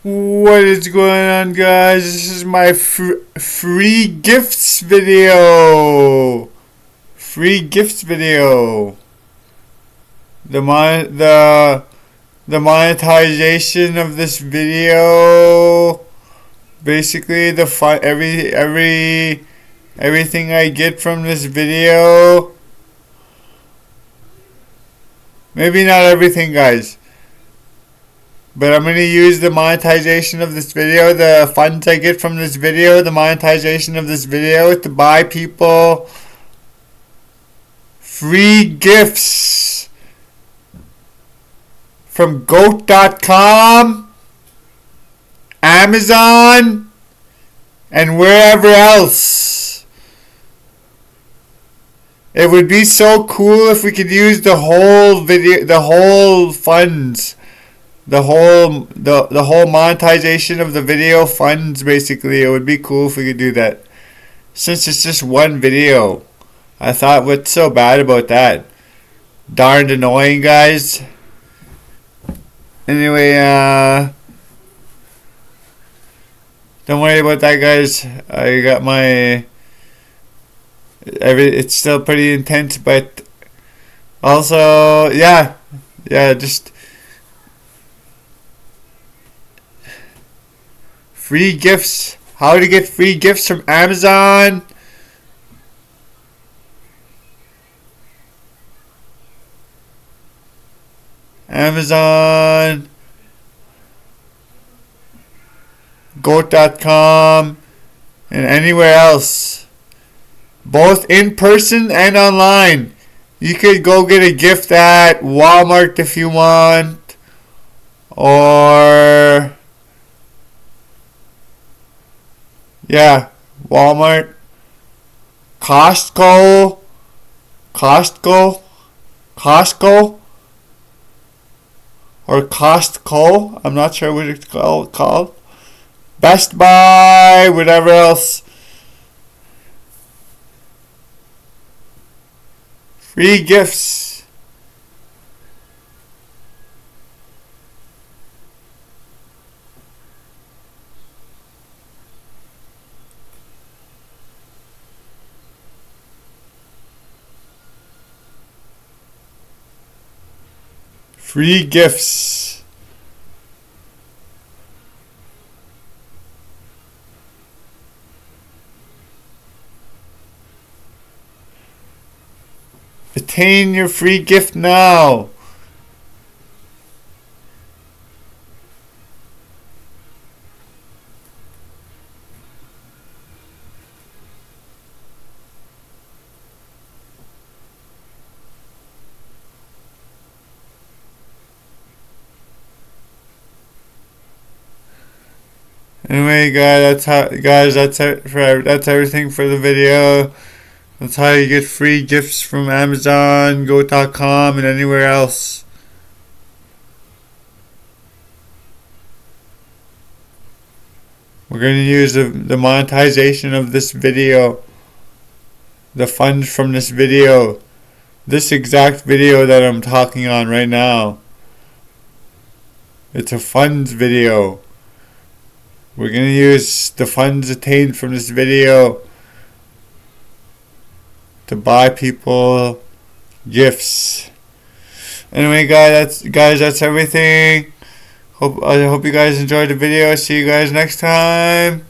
What is going on, guys? This is my free gifts video. Free gifts video. The the monetization of this video. Basically, the fun everything I get from this video. Maybe not everything, guys. But I'm going to use the monetization of this video, the funds I get from this video, the monetization of this video to buy people free gifts from goat.com, Amazon, and wherever else. It would be so cool if we could use the whole video, the whole funds. The whole monetization of the video funds, basically. It would be cool if we could do that. Since it's just one video. I thought, what's so bad about that? Darned annoying, guys. Anyway, don't worry about that, guys. I got my it's still pretty intense, but also yeah, just free gifts. How to get free gifts from Amazon. Amazon. Goat.com. And anywhere else. Both in person and online. You could go get a gift at Walmart if you want. Or yeah, Walmart, Costco, or Costco. I'm not sure what it's called. Best Buy, whatever else. Free gifts. Free gifts. Attain your free gift now. Anyway, that's everything for the video. That's how you get free gifts from Amazon, Go.com, and anywhere else. We're going to use the monetization of this video. The funds from this video. This exact video that I'm talking on right now. It's a funds video. We're going to use the funds attained from this video to buy people gifts. Anyway, guys, that's everything. I hope you guys enjoyed the video. See you guys next time.